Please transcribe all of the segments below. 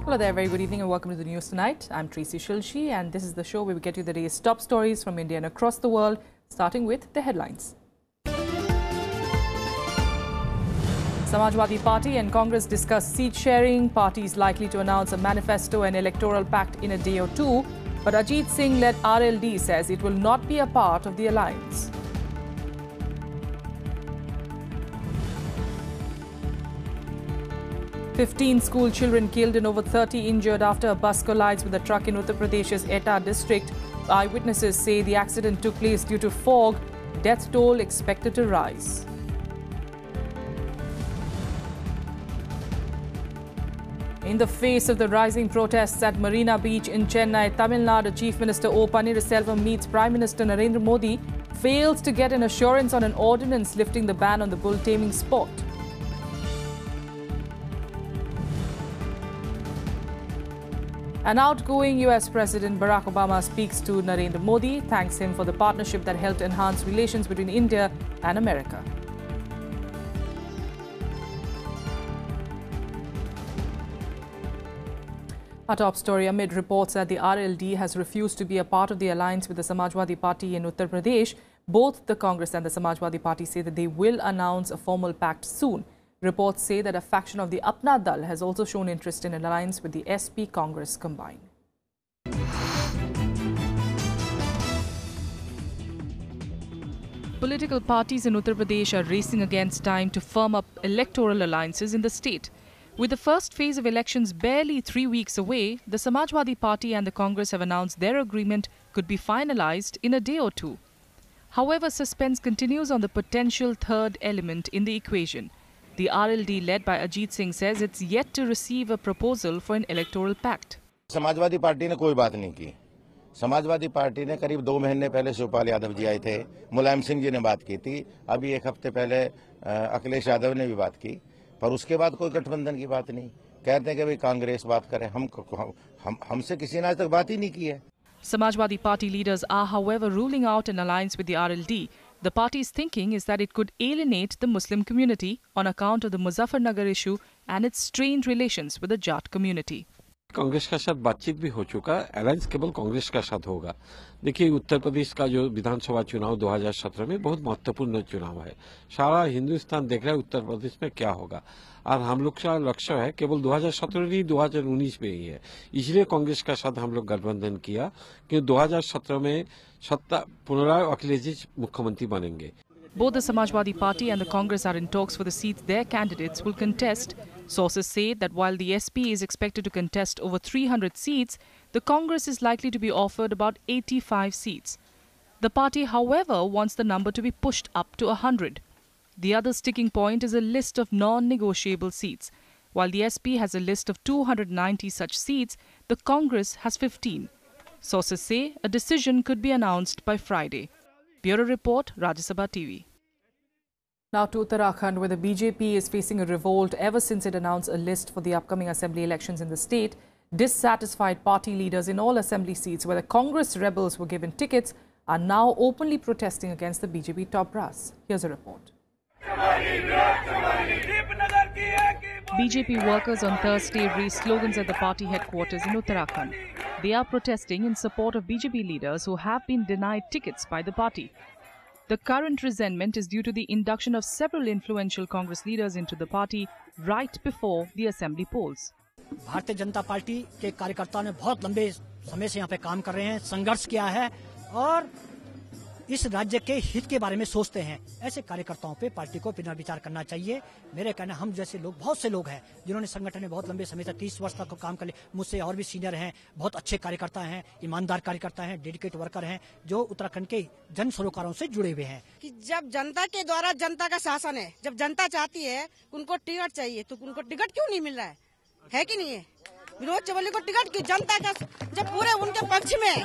Hello there, very good evening and welcome to the news tonight. I'm Tracy Shilshi and this is the show where we get you the day's top stories from India and across the world, starting with the headlines. Samajwadi Party and Congress discuss seat sharing. Party is likely to announce a manifesto and electoral pact in a day or two, but Ajit Singh-led RLD says it will not be a part of the alliance. "15 school children killed and over 30 injured after a bus collides with a truck in Uttar Pradesh's Etah district. Eyewitnesses say the accident took place due to fog. Death toll expected to rise. In the face of the rising protests at Marina Beach in Chennai, Tamil Nadu Chief Minister O. Pannirselvam meets Prime Minister Narendra Modi, fails to get an assurance on an ordinance lifting the ban on the bull taming sport. An outgoing US President Barack Obama speaks to Narendra Modi, thanks him for the partnership that helped enhance relations between India and America. Our top story amid reports that the RLD has refused to be a part of the alliance with the Samajwadi Party in Uttar Pradesh. Both the Congress and the Samajwadi Party say that they will announce a formal pact soon. Reports say that a faction of the Apna Dal has also shown interest in an alliance with the SP Congress combined. Political parties in Uttar Pradesh are racing against time to firm up electoral alliances in the state. With the first phase of elections barely 3 weeks away, the Samajwadi Party and the Congress have announced their agreement could be finalized in a day or two. However, suspense continues on the potential third element in the equation. The RLD, led by Ajit Singh, says it's yet to receive a proposal for an electoral pact. Samajwadi party ने कोई बात नहीं की। Samajwadi party ने करीब 2 महीने पहले शिवपाल यादव जी आए थे, मुलायम सिंह जी ने बात की थी, अभी 1 हफ्ते पहले अखिलेश यादव ने भी बात की, पर उसके बाद कोई गठबंधन की बात नहीं। कहते हैं कि भाई कांग्रेस बात करे, हमसे किसी ने आज तक बात ही नहीं की है। Samajwadi Party leaders are, however, ruling out an alliance with the RLD. The party's thinking is that it could alienate the Muslim community on account of the Muzaffarnagar issue and its strained relations with the Jat community. Congress के साथ बातचीत भी हो चुका, alliance केवल कांग्रेस का साथ होगा। देखिए, उत्तर प्रदेश का जो विधानसभा चुनाव 2017 में बहुत महत्वपूर्ण चुनाव है। सारा हिंदुस्तान देख रहा है उत्तर प्रदेश में क्या होगा, और हम लोग का लक्ष्य है केवल 2017 नहीं 2019 में ही है। इसलिए कांग्रेस का साथ हम लोग गठबंधन किया कि 2017 में सत्ता पुनराय अखिलेश जी मुख्यमंत्री बनेंगे। Both the Samajwadi Party and the Congress are in talks for the seats their candidates will contest. Sources say that while the SP is expected to contest over 300 seats, the Congress is likely to be offered about 85 seats. The party, however, wants the number to be pushed up to 100. The other sticking point is a list of non-negotiable seats. While the SP has a list of 290 such seats, the Congress has 15. Sources say a decision could be announced by Friday. Bureau Report, Rajya Sabha TV. Now to Uttarakhand, where the BJP is facing a revolt ever since it announced a list for the upcoming assembly elections in the state. Dissatisfied party leaders in all assembly seats where the Congress rebels were given tickets are now openly protesting against the BJP top brass. Here's a report. BJP workers on Thursday raised slogans at the party headquarters in Uttarakhand. They are protesting in support of BJP leaders who have been denied tickets by the party. The current resentment is due to the induction of several influential Congress leaders into the party right before the assembly polls. Bharatiya Janata party के कार्यकर्ताओं ने बहुत लंबे समय से यहाँ पे काम कर रहे हैं, संघर्ष किया है और इस राज्य के हित के बारे में सोचते हैं। ऐसे कार्यकर्ताओं पे पार्टी को पुनर्विचार करना चाहिए। मेरे कहना, हम जैसे लोग, बहुत से लोग हैं जिन्होंने संगठन में बहुत लंबे समय तक 30 वर्ष तक काम कर लिया, मुझसे और भी सीनियर हैं, बहुत अच्छे कार्यकर्ता हैं, ईमानदार कार्यकर्ता हैं, डेडिकेट वर्कर हैं, जो उत्तराखंड के जन सरोकारों से जुड़े हुए हैं। कि जब जनता के द्वारा जनता का शासन है, जब जनता चाहती है उनको टिकट चाहिए, तो उनको टिकट क्यों नहीं मिल रहा है कि नहीं है? विनोद चमोली को टिकट क्यों? जनता का जब पूरे उनके पक्ष में है,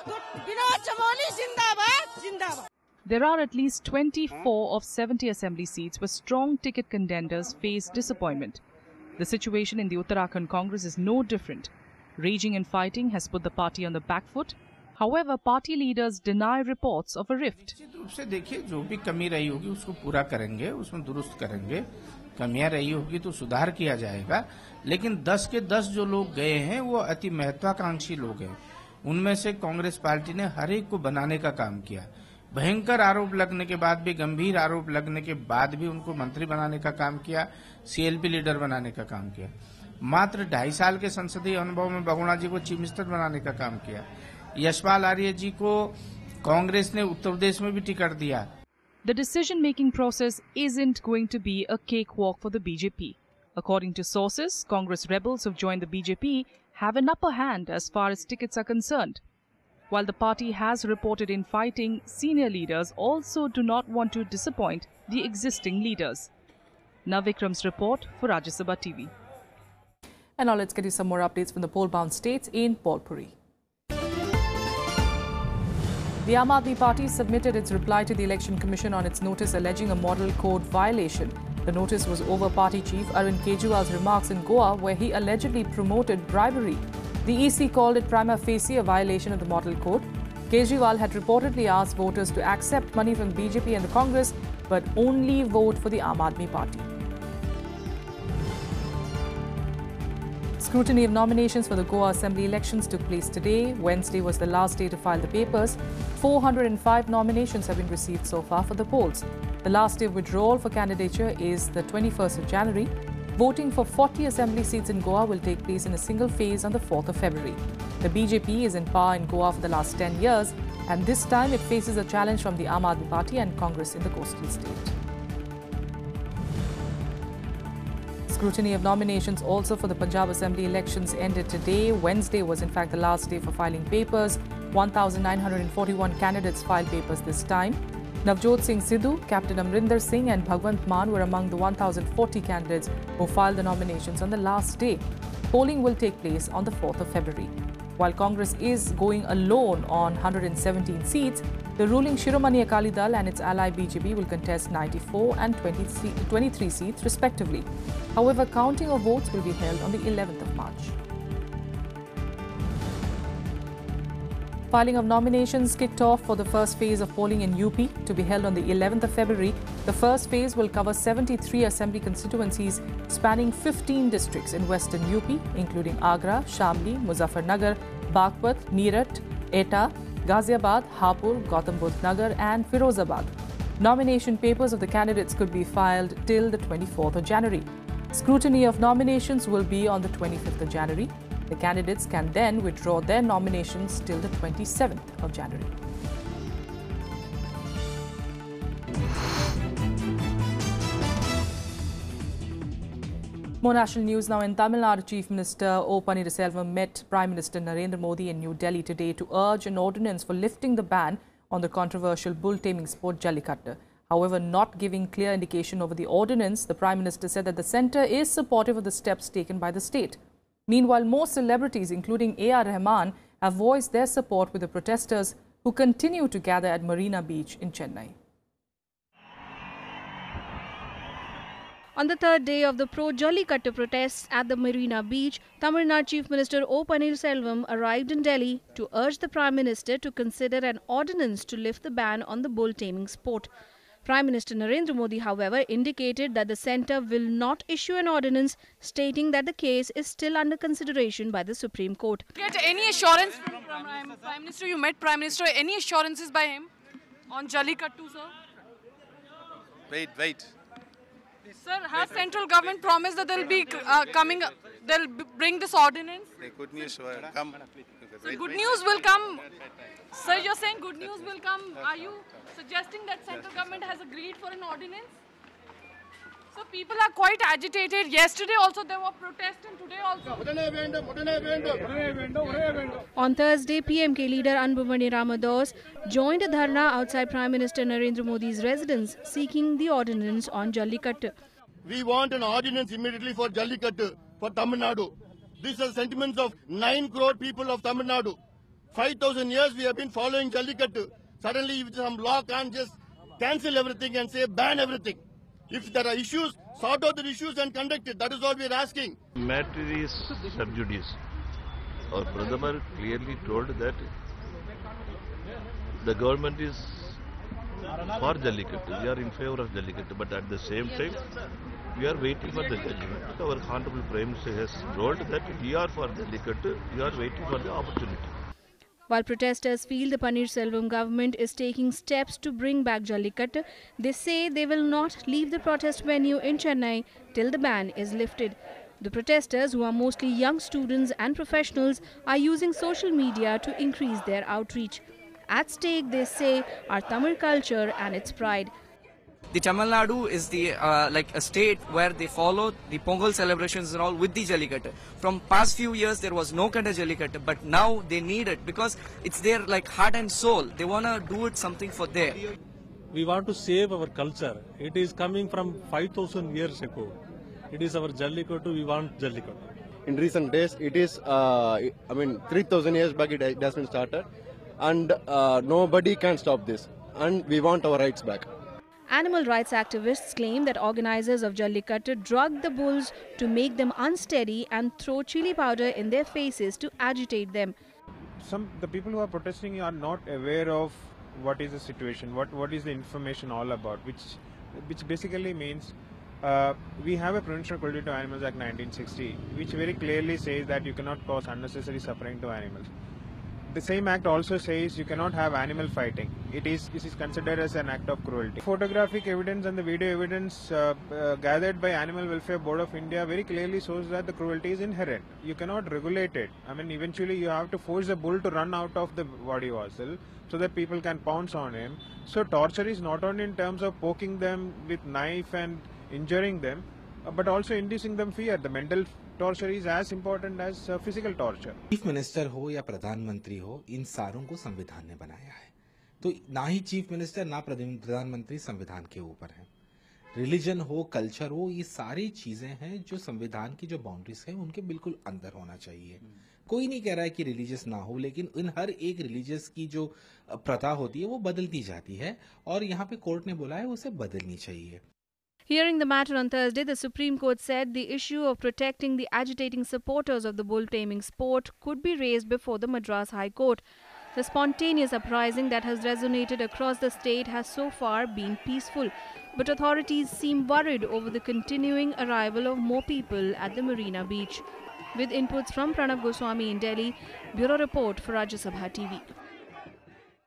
तो विनोद चमोली जिंदाबाद जिंदाबाद। There are at least 24 of 70 assembly seats where strong ticket contenders face disappointment. The situation in the Uttarakhand Congress is no different. Raging and fighting has put the party on the back foot. However, party leaders deny reports of a rift. निश्चित रूप से देखिए, जो भी कमी रही होगी उसको पूरा करेंगे, उसमें दुरुस्त करेंगे। कमियां रही होगी तो सुधार किया जाएगा। लेकिन 10 के 10 जो लोग गए हैं वो अति महत्वाकांक्षी लोग हैं। उनमें से कांग्रेस पार्टी ने हर एक को बनाने का काम किया। भयंकर आरोप लगने के बाद भी, गंभीर आरोप लगने के बाद भी उनको मंत्री बनाने का काम किया, सीएलपी लीडर बनाने का काम किया। मात्र 2.5 साल के संसदीय अनुभव में बहुगुणा जी को चीफ मिनिस्टर बनाने का काम किया। यशपाल आर्य जी को कांग्रेस ने उत्तर प्रदेश में भी टिकट दिया। The decision-making process isn't going to be a cakewalk for the BJP. According to sources, Congress rebels who've joined the BJP have an upper hand as far as tickets are concerned. While the party has reported in fighting, senior leaders also do not want to disappoint the existing leaders. Navikram's report for Rajya Sabha TV. And now let's get you some more updates from the poll-bound states in Polpuri. The Aam Aadmi Party submitted its reply to the Election Commission on its notice alleging a model code violation. The notice was over party chief Arvind Kejriwal's remarks in Goa, where he allegedly promoted bribery. The EC called it prima facie a violation of the model code. Kejriwal had reportedly asked voters to accept money from BJP and the Congress, but only vote for the Aam Aadmi Party. Scrutiny of nominations for the Goa Assembly elections took place today. Wednesday was the last day to file the papers. 405 nominations have been received so far for the polls. The last day of withdrawal for candidature is the 21st of January. Voting for 40 assembly seats in Goa will take place in a single phase on the 4th of February. The BJP is in power in Goa for the last 10 years, and this time it faces a challenge from the Aam Aadmi Party and Congress in the coastal state. Scrutiny of nominations also for the Punjab Assembly elections ended today. Wednesday was in fact the last day for filing papers. 1,941 candidates filed papers this time. Navjot Singh Sidhu, Captain Amrinder Singh and Bhagwant Mann were among the 1,040 candidates who filed the nominations on the last day. Polling will take place on the 4th of February. While Congress is going alone on 117 seats, the ruling Shiromani Akali Dal and its ally BJP will contest 94 and 23 seats respectively. However, counting of votes will be held on the 11th of March. Filing of nominations kicked off for the first phase of polling in UP to be held on the 11th of February. The first phase will cover 73 assembly constituencies spanning 15 districts in western UP, including Agra, Shamli, Muzaffarnagar, Baghpat, Meerut, Etah, Ghaziabad, Hapur, Gautam Budh Nagar and Firozabad. Nomination papers of the candidates could be filed till the 24th of January. Scrutiny of nominations will be on the 25th of January. The candidates can then withdraw their nominations till the 27th of January. More national news now. In Tamil Nadu, Chief Minister O. Pannirselvam met Prime Minister Narendra Modi in New Delhi today to urge an ordinance for lifting the ban on the controversial bull taming sport Jallikattu. However, not giving clear indication over the ordinance, the Prime Minister said that the centre is supportive of the steps taken by the state. Meanwhile, more celebrities, including A.R. Rahman, have voiced their support with the protesters who continue to gather at Marina Beach in Chennai. On the third day of the pro-Jallikattu protests at the Marina Beach, Tamil Nadu Chief Minister O. Pannirselvam arrived in Delhi to urge the Prime Minister to consider an ordinance to lift the ban on the bull taming sport. Prime Minister Narendra Modi, however, indicated that the centre will not issue an ordinance, stating that the case is still under consideration by the Supreme Court. Get any assurance from Prime Minister? You met Prime Minister. Any assurances by him on Jallikattu, sir? Wait. Sir, has central government promised that they'll be they'll bring this ordinance? They could be sure. Come. So good news will come. Sir, you're saying good news will come. Are you suggesting that central government has agreed for an ordinance? So people are quite agitated. Yesterday also there were protests and today also. On Thursday, PMK leader Anbumani Ramados joined a dharna outside Prime Minister Narendra Modi's residence, seeking the ordinance on Jallikattu. We want an ordinance immediately for Jallikattu, for Tamil Nadu. These are sentiments of 9 crore people of Tamil Nadu. 5,000 years we have been following Jallikattu. Suddenly some law can't just cancel everything and say ban everything. If there are issues, sort out the issues and conduct it. That is what we are asking. Matter is sub judice. Our Pradhamar clearly told that The government is for Jallikattu. We are in favor of Jallikattu, but at the same time, we are waiting for the judgment. Our Honorable Prime Minister has told that we are for Jallikattu. We are waiting for the opportunity. While protesters feel the Paneerselvam government is taking steps to bring back Jallikattu, they say they will not leave the protest venue in Chennai till the ban is lifted. The protesters, who are mostly young students and professionals, are using social media to increase their outreach. At stake, they say, are Tamil culture and its pride. The Tamil Nadu is the like a state where they follow the Pongal celebrations and all with the Jallikattu. From past few years there was no kind of Jallikattu, but now they need it because it's their like heart and soul. They want to do it something for there. We want to save our culture. It is coming from 5,000 years ago. It is our Jallikattu. We want Jallikattu. In recent days, it is, 3,000 years back it has been started, and nobody can stop this. And we want our rights back. Animal rights activists claim that organizers of Jallikattu drug the bulls to make them unsteady and throw chili powder in their faces to agitate them. The people who are protesting are not aware of what is the situation, what is the information all about, which basically means we have a Prevention of Cruelty to Animals Act 1960, which very clearly says that you cannot cause unnecessary suffering to animals. The same act also says you cannot have animal fighting. This is considered as an act of cruelty. Photographic evidence and the video evidence gathered by Animal Welfare Board of India very clearly shows that the cruelty is inherent. You cannot regulate it. Eventually you have to force the bull to run out of the body vessel so that people can pounce on him. So torture is not only in terms of poking them with knife and injuring them, but also inducing them fear. The mental torture is as important as physical torture. Chief minister हो या प्रधानमंत्री हो, इन सारों को संविधान ने बनाया है, तो ना ही चीफ मिनिस्टर ना प्रधानमंत्री संविधान के ऊपर है। रिलीजन हो, कल्चर हो, ये सारी चीजें हैं जो संविधान की जो बाउंड्रीज है उनके बिल्कुल अंदर होना चाहिए। कोई नहीं कह रहा है कि रिलीजियस ना हो, लेकिन इन हर एक रिलीजियस की जो प्रथा होती है वो बदलती जाती है और यहाँ पे कोर्ट ने बोला है उसे बदलनी चाहिए। Hearing the matter on Thursday, the Supreme Court said the issue of protecting the agitating supporters of the bull taming sport could be raised before the Madras High Court. The spontaneous uprising that has resonated across the state has so far been peaceful, but authorities seem worried over the continuing arrival of more people at the Marina Beach. With inputs from Pranav Goswami in Delhi, Bureau Report for Rajya Sabha TV.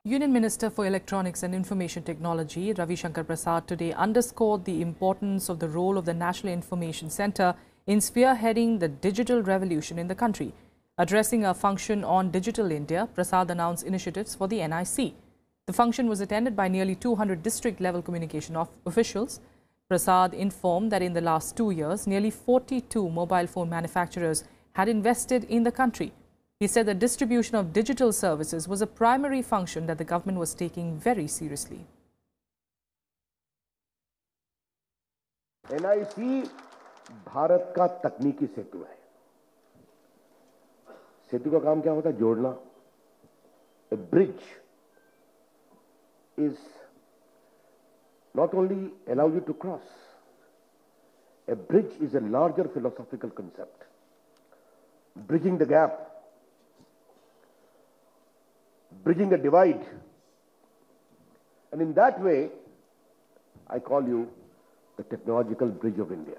Union Minister for Electronics and Information Technology, Ravi Shankar Prasad, today underscored the importance of the role of the National Information Centre in spearheading the digital revolution in the country. Addressing a function on Digital India, Prasad announced initiatives for the NIC. The function was attended by nearly 200 district-level communication officials. Prasad informed that in the last 2 years, nearly 42 mobile phone manufacturers had invested in the country. He said the distribution of digital services was a primary function that the government was taking very seriously. NIC Bharat का तकनीकी सेतु है। सेतु का काम क्या होता है? जोड़ना। A bridge is not only allow you to cross. A bridge is a larger philosophical concept. Bridging the gap, bridging a divide, and in that way, I call you the technological bridge of India.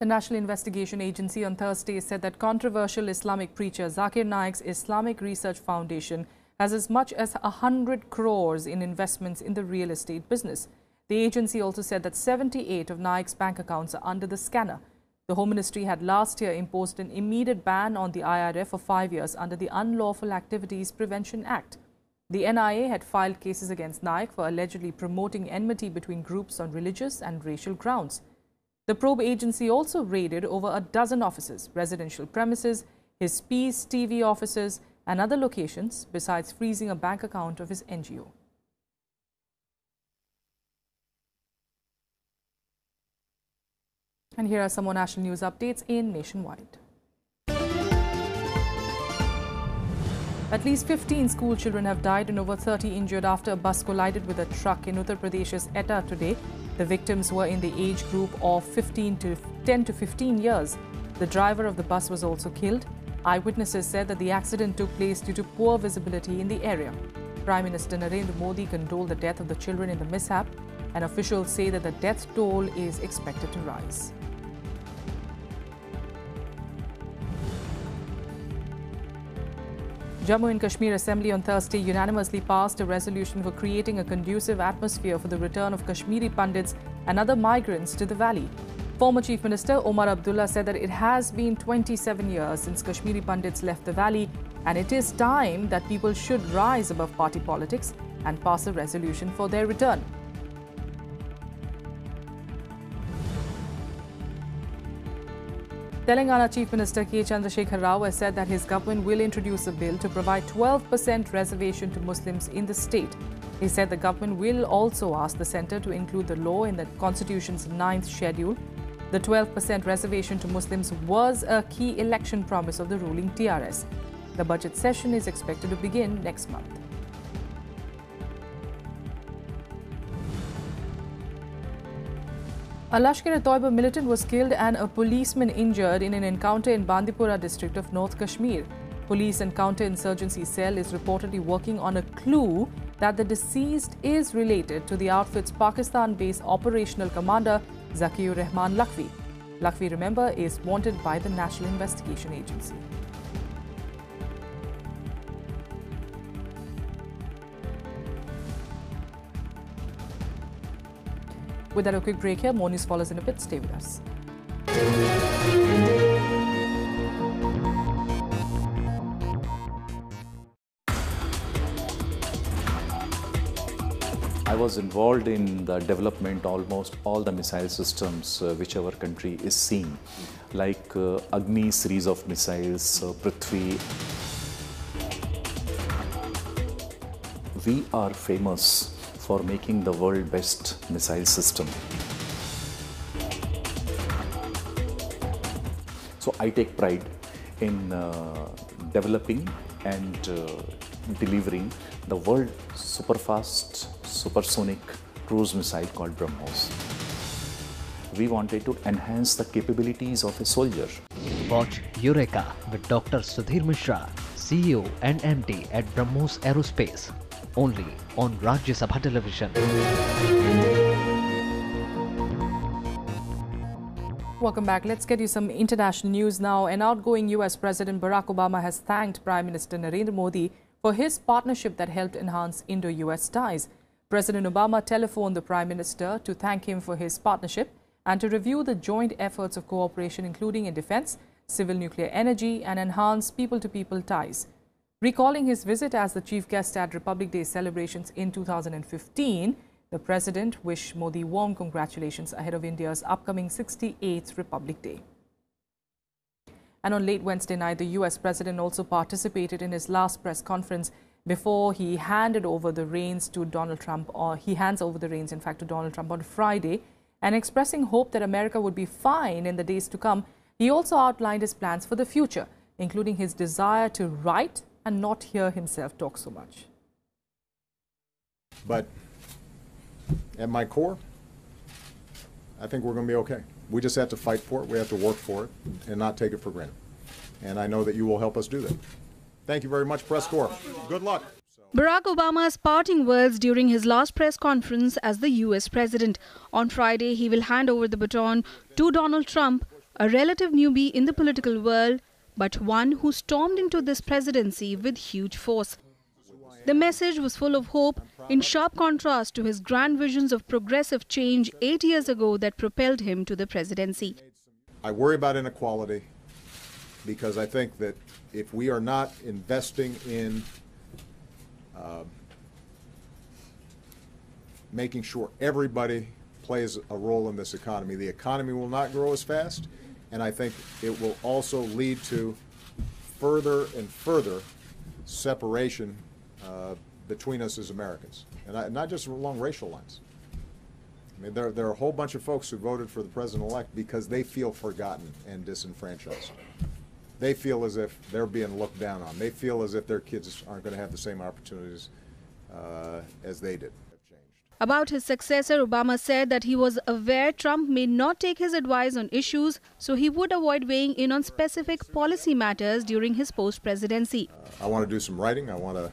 The National Investigation Agency on Thursday said that controversial Islamic preacher Zakir Naik's Islamic Research Foundation has as much as 100 crores in investments in the real estate business. The agency also said that 78 of Naik's bank accounts are under the scanner. The Home Ministry had last year imposed an immediate ban on the IRF for 5 years under the Unlawful Activities Prevention Act. The NIA had filed cases against Naik for allegedly promoting enmity between groups on religious and racial grounds. The probe agency also raided over a dozen offices, residential premises, his Peace TV offices and other locations, besides freezing a bank account of his NGO. And here are some more national news updates in Nationwide. At least 15 school children have died and over 30 injured after a bus collided with a truck in Uttar Pradesh's Etah today. The victims were in the age group of 10 to 15 years. The driver of the bus was also killed. Eyewitnesses said that the accident took place due to poor visibility in the area. Prime Minister Narendra Modi condoled the death of the children in the mishap, and officials say that the death toll is expected to rise. Jammu and Kashmir Assembly on Thursday unanimously passed a resolution for creating a conducive atmosphere for the return of Kashmiri Pandits and other migrants to the valley. Former Chief Minister Omar Abdullah said that it has been 27 years since Kashmiri Pandits left the valley, and it is time that people should rise above party politics and pass a resolution for their return. Telangana Chief Minister K. Chandrasekhar Rao has said that his government will introduce a bill to provide 12% reservation to Muslims in the state. He said the government will also ask the centre to include the law in the Constitution's 9th schedule. The 12% reservation to Muslims was a key election promise of the ruling TRS. The budget session is expected to begin next month. A Lashkar-e-Toiba militant was killed and a policeman injured in an encounter in Bandipora district of North Kashmir. Police and counter-insurgency cell is reportedly working on a clue that the deceased is related to the outfit's Pakistan-based operational commander Zakiur Rahman Lakhvi. Lakhvi, remember, is wanted by the National Investigation Agency. With that, a quick break here. More news follows in a bit. Stay with us. I was involved in the development almost all the missile systems which our country is seeing, like Agni series of missiles, Prithvi. We are famous for making the world's best missile system. So I take pride in developing and delivering the world superfast supersonic cruise missile called BrahMos. We wanted to enhance the capabilities of a soldier. Watch Eureka with Dr. Sudhir Mishra, CEO and MD at BrahMos Aerospace, only on Rajya Sabha Television. Welcome back. Let's get you some international news now. An outgoing US President Barack Obama has thanked Prime Minister Narendra Modi for his partnership that helped enhance Indo-US ties. President Obama telephoned the Prime Minister to thank him for his partnership and to review the joint efforts of cooperation, including in defense, civil nuclear energy, and enhanced people-to-people ties. Recalling his visit as the chief guest at Republic Day celebrations in 2015, the President wished Modi warm congratulations ahead of India's upcoming 68th Republic Day. And on late Wednesday night, the US President also participated in his last press conference before he handed over the reins to Donald Trump, or he hands over the reins, in fact, to Donald Trump on Friday, and expressing hope that America would be fine in the days to come. He also outlined his plans for the future, including his desire to write and not hear himself talk so much. But at my core, I think we're going to be okay. We just have to fight for it. We have to work for it and not take it for granted. And I know that you will help us do that. Thank you very much, Press Corps. Good luck. Barack Obama's parting words during his last press conference as the US President. On Friday, he will hand over the baton to Donald Trump, a relative newbie in the political world, but one who stormed into this presidency with huge force. The message was full of hope, in sharp contrast to his grand visions of progressive change 8 years ago that propelled him to the presidency. I worry about inequality because I think that if we are not investing in making sure everybody plays a role in this economy, the economy will not grow as fast, and I think it will also lead to further and further separation between us as Americans, and not just along racial lines. I mean, there are a whole bunch of folks who voted for the president-elect because they feel forgotten and disenfranchised. They feel as if they're being looked down on. They feel as if their kids aren't going to have the same opportunities as they did. About his successor, Obama said that he was aware Trump may not take his advice on issues, so he would avoid weighing in on specific policy matters during his post-presidency. I want to do some writing. I want to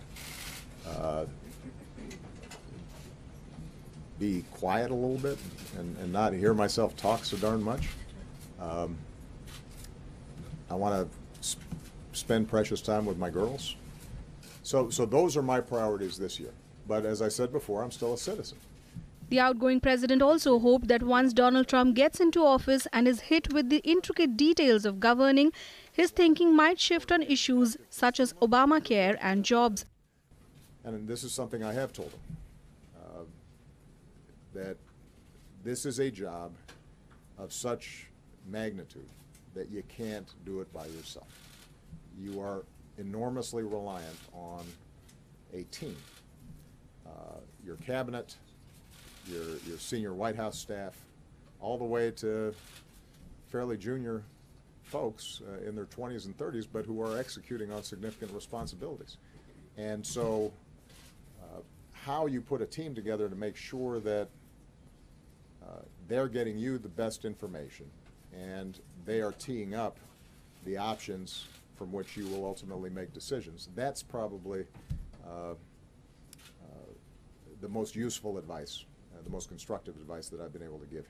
be quiet a little bit and not hear myself talk so darn much. I want to spend precious time with my girls. So those are my priorities this year. But as I said before, I'm still a citizen. The outgoing president also hoped that once Donald Trump gets into office and is hit with the intricate details of governing, his thinking might shift on issues such as Obamacare and jobs. And this is something I have told him, that this is a job of such magnitude that you can't do it by yourself. You are enormously reliant on a team. Your cabinet, your senior White House staff, all the way to fairly junior folks in their 20s and 30s, but who are executing on significant responsibilities. And so how you put a team together to make sure that they're getting you the best information and they are teeing up the options from which you will ultimately make decisions, that's probably the most useful advice, the most constructive advice that I've been able to give.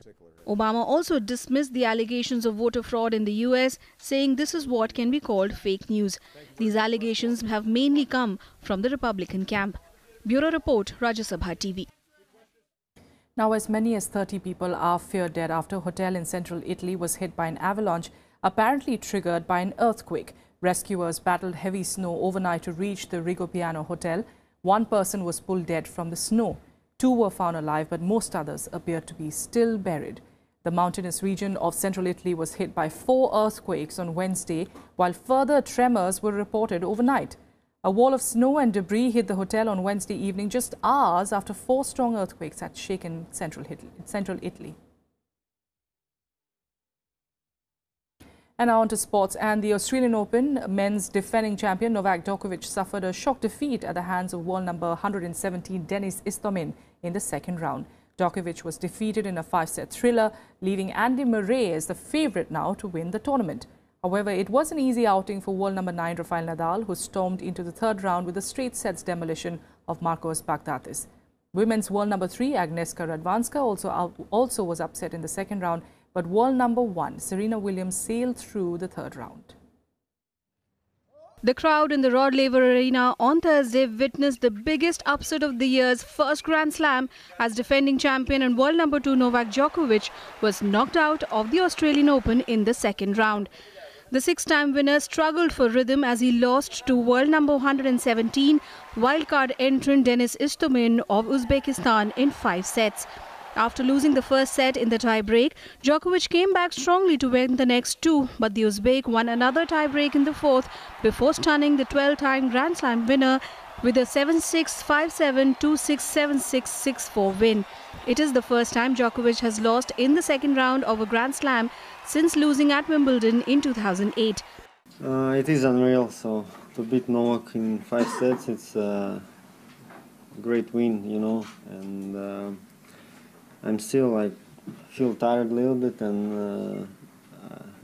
Obama also dismissed the allegations of voter fraud in the US, saying this is what can be called fake news. These allegations have mainly come from the Republican camp. Bureau Report, Rajya Sabha TV. Now, as many as 30 people are feared dead after a hotel in central Italy was hit by an avalanche, apparently triggered by an earthquake. Rescuers battled heavy snow overnight to reach the Rigopiano hotel. One person was pulled dead from the snow. 2 were found alive, but most others appeared to be still buried. The mountainous region of central Italy was hit by 4 earthquakes on Wednesday, while further tremors were reported overnight. A wall of snow and debris hit the hotel on Wednesday evening, just hours after 4 strong earthquakes had shaken central Italy. And now on to sports. And the Australian Open, men's defending champion Novak Djokovic suffered a shock defeat at the hands of world number 117 Denis Istomin in the second round. Djokovic was defeated in a 5-set thriller, leaving Andy Murray as the favourite now to win the tournament. However, it was an easy outing for world number 9 Rafael Nadal, who stormed into the third round with a straight sets demolition of Marcos Baghdatis. Women's world number 3 Agnieszka Radwanska also was upset in the second round, but world number 1 Serena Williams sailed through the third round. The crowd in the Rod Laver Arena on Thursday witnessed the biggest upset of the year's first Grand Slam as defending champion and world number 2 Novak Djokovic was knocked out of the Australian Open in the second round. The 6-time winner struggled for rhythm as he lost to world number 117 wildcard entrant Denis Istomin of Uzbekistan in 5 sets. After losing the first set in the tie-break, Djokovic came back strongly to win the next 2, but the Uzbek won another tie-break in the fourth before stunning the 12-time Grand Slam winner with a 7-6, 5-7, 2-6, 7-6, 6-4 win. It is the first time Djokovic has lost in the second round of a Grand Slam since losing at Wimbledon in 2008. It is unreal, so to beat Novak in 5 sets, it's a great win, you know, and I'm still feel tired a little bit, and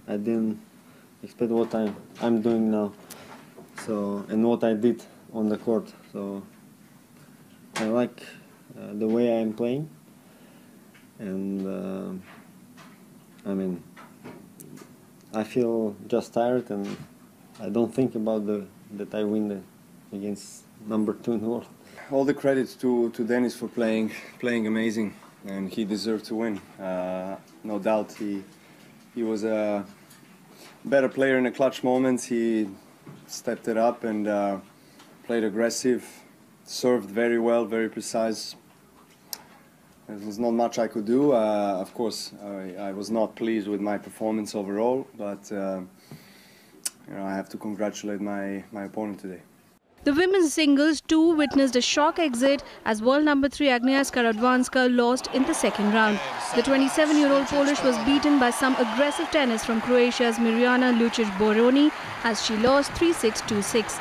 I didn't expect what I'm doing now, so, and what I did on the court. So I like the way I'm playing, and I mean, I feel just tired, and I don't think about that I win against number 2 in the world. All the credit to Denis for playing amazing, and he deserved to win. No doubt, he was a better player in the clutch moments. He stepped it up and played aggressive, served very well, very precise. There was not much I could do. Of course, I was not pleased with my performance overall, but I have to congratulate my opponent today. The women's singles too witnessed a shock exit as world number 3 Agnieszka Radwanska lost in the second round. The 27-year-old Polish was beaten by some aggressive tennis from Croatia's Mirjana Lucic-Boroni as she lost 3-6, 2-6.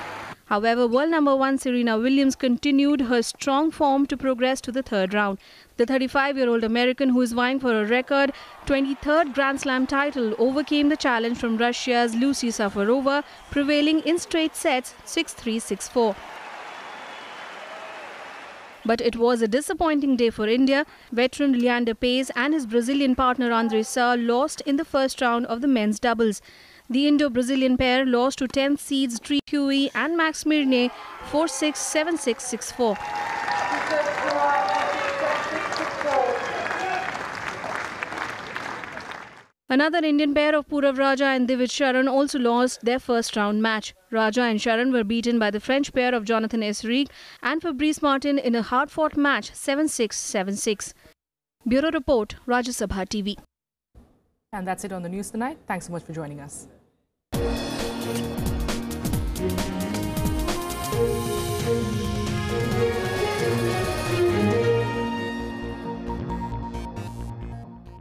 However, world number 1 Serena Williams continued her strong form to progress to the third round. The 35-year-old American, who is vying for a record 23rd Grand Slam title, overcame the challenge from Russia's Lucy Safarova, prevailing in straight sets 6-3, 6-4. But it was a disappointing day for India. Veteran Leander Paes and his Brazilian partner Andre Sa lost in the first round of the men's doubles. The Indo-Brazilian pair lost to 10th seeds Tri Huey and Max Mirnyi 4-6, 7-6, 6-4. Another Indian pair of Purav Raja and Divij Sharan also lost their first round match. Raja and Sharan were beaten by the French pair of Jonathan Esrigue and Fabrice Martin in a hard-fought match 7-6, 7-6. Bureau Report, Rajya Sabha TV. And that's it on the news tonight. Thanks so much for joining us.